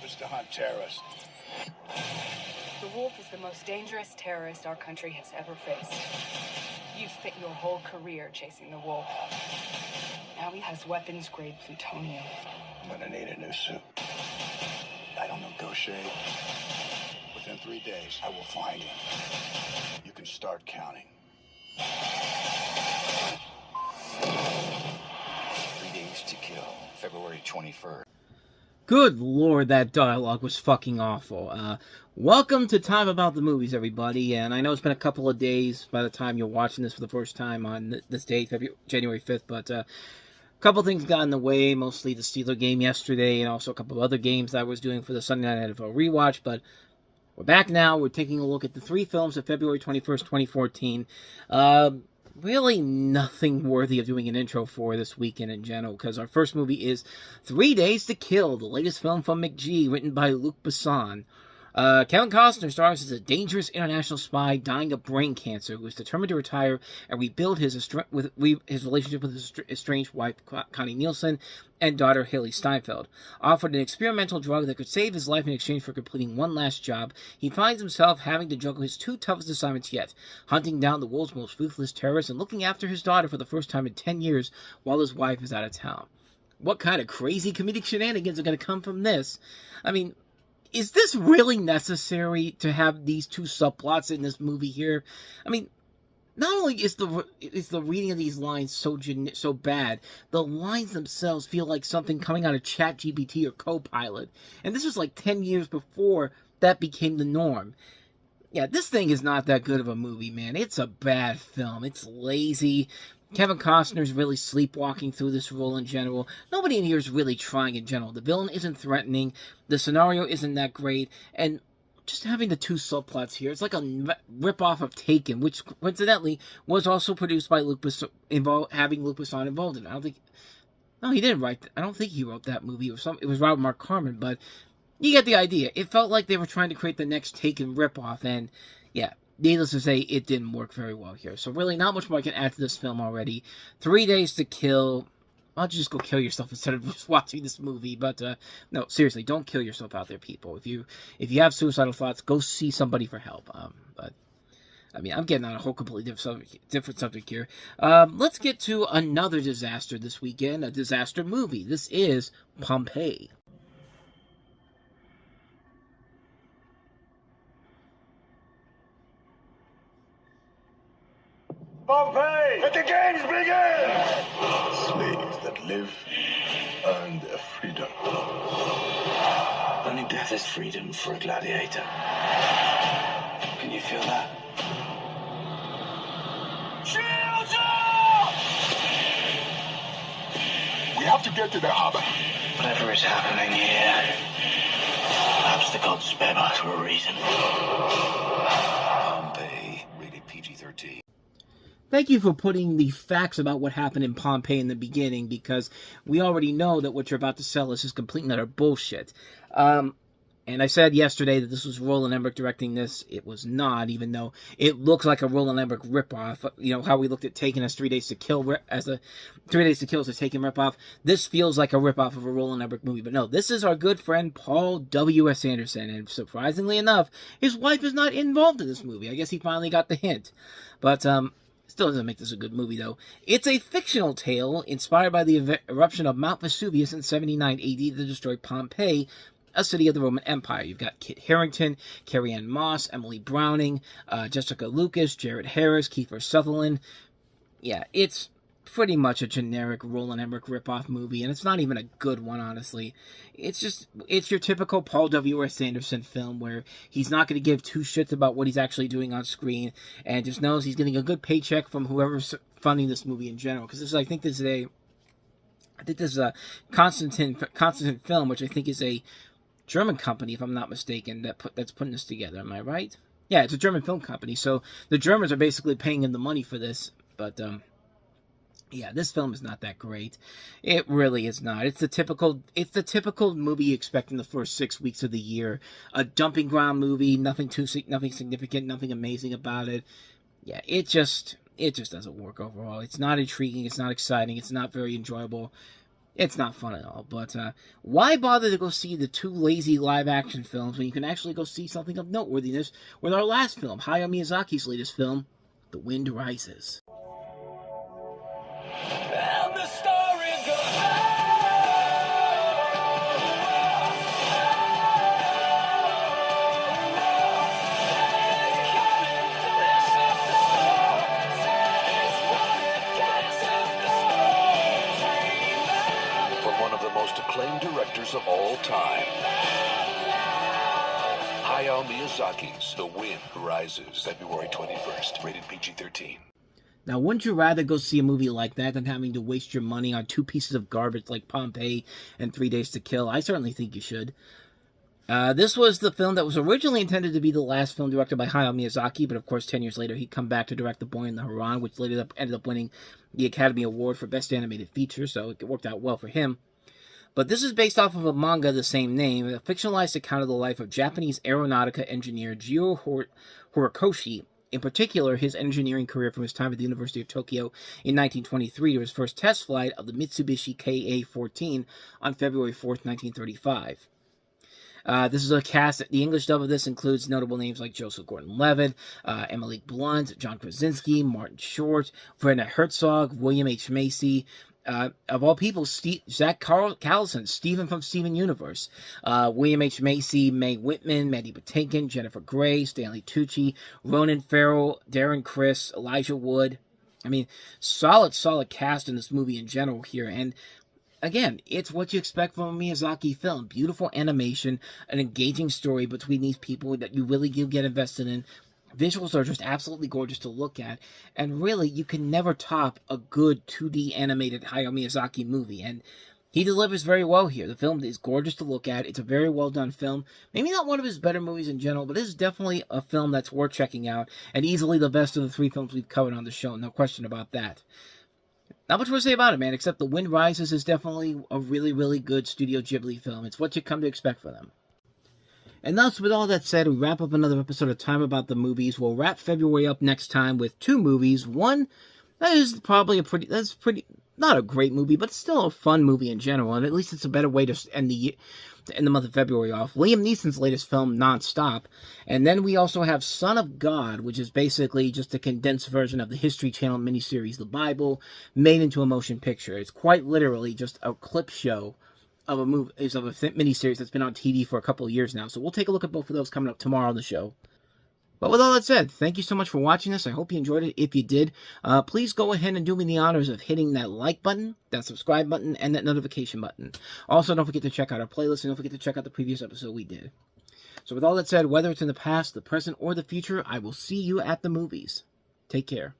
just to hunt terrorists. The wolf is the most dangerous terrorist our country has ever faced. You've spent your whole career chasing the wolf. Now he has weapons-grade plutonium. I'm gonna need a new suit. I don't negotiate. Within 3 days, I will find him. You can start counting. 3 days to kill, February 21st. Good lord, that dialogue was fucking awful. Welcome to Time About the Movies, everybody, and I know it's been a couple of days by the time you're watching this for the first time on this date, January 5th, but a couple things got in the way, mostly the Steelers game yesterday, and also a couple of other games that I was doing for the Sunday Night NFL rewatch, but we're back now. We're taking a look at the three films of February 21st, 2014. Really nothing worthy of doing an intro for this weekend in general, because our first movie is 3 Days to Kill, the latest film from McG, written by Luc Besson. Kevin Costner stars as a dangerous international spy dying of brain cancer who is determined to retire and rebuild his relationship with his estranged wife, Connie Nielsen, and daughter, Haley Steinfeld. Offered an experimental drug that could save his life in exchange for completing one last job, he finds himself having to juggle his two toughest assignments yet, hunting down the world's most ruthless terrorist and looking after his daughter for the first time in 10 years while his wife is out of town. What kind of crazy comedic shenanigans are going to come from this? I mean, is this really necessary to have these two subplots in this movie here? I mean, not only is the reading of these lines so bad, the lines themselves feel like something coming out of ChatGPT or Copilot. And this was like 10 years before that became the norm. Yeah, this thing is not that good of a movie, man. It's a bad film. It's lazy. Kevin Costner's really sleepwalking through this role in general. Nobody in here is really trying in general. The villain isn't threatening. The scenario isn't that great. And just having the two subplots here, it's like a rip-off of Taken, which coincidentally was also produced by Luc Besson, having Luc Besson involved in it. No, he didn't write. I don't think he wrote that movie. It was Robert Mark Carmen, but you get the idea. It felt like they were trying to create the next Taken rip-off, and yeah. Needless to say, it didn't work very well here. So really, not much more I can add to this film already. 3 Days to Kill. Why don't you just go kill yourself instead of just watching this movie? But no, seriously, don't kill yourself out there, people. If you have suicidal thoughts, go see somebody for help. But I mean, I'm getting on a whole completely different subject here. Let's get to another disaster this weekend. A disaster movie. This is Pompeii. Pompeii! Let the games begin! Slaves that live earn their freedom. Only death is freedom for a gladiator. Can you feel that? Shields up! We have to get to the harbor. Whatever is happening here, perhaps the gods spare us for a reason. Pompeii, rated PG-13. Thank you for putting the facts about what happened in Pompeii in the beginning, because we already know that what you're about to sell us is complete and utter bullshit. And I said yesterday that this was Roland Emmerich directing this. It was not, even though it looks like a Roland Emmerich ripoff. You know, how we looked at Taken as 3 Days to Kill as a 3 Days to Kill as a Taken ripoff. This feels like a ripoff of a Roland Emmerich movie. But no, this is our good friend Paul W.S. Anderson. And surprisingly enough, his wife is not involved in this movie. I guess he finally got the hint. But, still doesn't make this a good movie, though. It's a fictional tale inspired by the eruption of Mount Vesuvius in 79 AD to destroy Pompeii, a city of the Roman Empire. You've got Kit Harington, Carrie-Anne Moss, Emily Browning, Jessica Lucas, Jared Harris, Kiefer Sutherland. Yeah, it's pretty much a generic Roland Emmerich ripoff movie, and it's not even a good one, honestly. It's your typical Paul W.S. Anderson film where he's not going to give two shits about what he's actually doing on screen, and just knows he's getting a good paycheck from whoever's funding this movie in general. Because I think this is a Constantin Film, which I think is a German company, if I'm not mistaken, that's putting this together. Am I right? Yeah, it's a German film company, so the Germans are basically paying him the money for this, but yeah, this film is not that great. It really is not. It's the typical movie you expect in the first 6 weeks of the year. A dumping ground movie, nothing significant, nothing amazing about it. Yeah, it just doesn't work overall. It's not intriguing, it's not exciting, it's not very enjoyable. It's not fun at all, but why bother to go see the two lazy live-action films when you can actually go see something of noteworthiness with our last film, Hayao Miyazaki's latest film, The Wind Rises. And the story goes acclaimed directors of all time. Hayao Miyazaki's The Wind Rises, February 21st, rated PG-13. Now, wouldn't you rather go see a movie like that than having to waste your money on two pieces of garbage like Pompeii and 3 Days to Kill? I certainly think you should. This was the film that was originally intended to be the last film directed by Hayao Miyazaki, but of course 10 years later he'd come back to direct The Boy and the Heron, which later ended up winning the Academy Award for Best Animated Feature, so it worked out well for him. But this is based off of a manga of the same name, a fictionalized account of the life of Japanese aeronautica engineer Jiro Horikoshi, in particular his engineering career from his time at the University of Tokyo in 1923 to his first test flight of the Mitsubishi Ka-14 on February 4th, 1935. This is a cast. The English dub of this includes notable names like Joseph Gordon-Levitt, Emily Blunt, John Krasinski, Martin Short, Werner Herzog, William H. Macy, of all people, Zach Callison, Steven from Steven Universe, William H. Macy, Mae Whitman, Mandy Patinkin, Jennifer Grey, Stanley Tucci, Ronan Farrell, Darren Criss, Elijah Wood. I mean, solid cast in this movie in general here, and again, it's what you expect from a Miyazaki film. Beautiful animation, an engaging story between these people that you really do get invested in. Visuals are just absolutely gorgeous to look at, and really, you can never top a good 2D animated Hayao Miyazaki movie, and he delivers very well here. The film is gorgeous to look at. It's a very well done film. Maybe not one of his better movies in general, but this is definitely a film that's worth checking out, and easily the best of the 3 films we've covered on the show, no question about that. Not much more to say about it, man, except The Wind Rises is definitely a really, really good Studio Ghibli film. It's what you come to expect from them. And thus, with all that said, we wrap up another episode of Time About the Movies. We'll wrap February up next time with 2 movies. One that is probably not a great movie, but still a fun movie in general, and at least it's a better way to end the month of February off. Liam Neeson's latest film, Nonstop. And then we also have Son of God, which is basically just a condensed version of the History Channel miniseries, The Bible, made into a motion picture. It's quite literally just a clip show of a miniseries that's been on TV for a couple of years now. So we'll take a look at both of those coming up tomorrow on the show. But with all that said, thank you so much for watching this. I hope you enjoyed it. If you did, please go ahead and do me the honors of hitting that like button, that subscribe button, and that notification button. Also, don't forget to check out our playlist, and don't forget to check out the previous episode we did. So with all that said, whether it's in the past, the present, or the future, I will see you at the movies. Take care.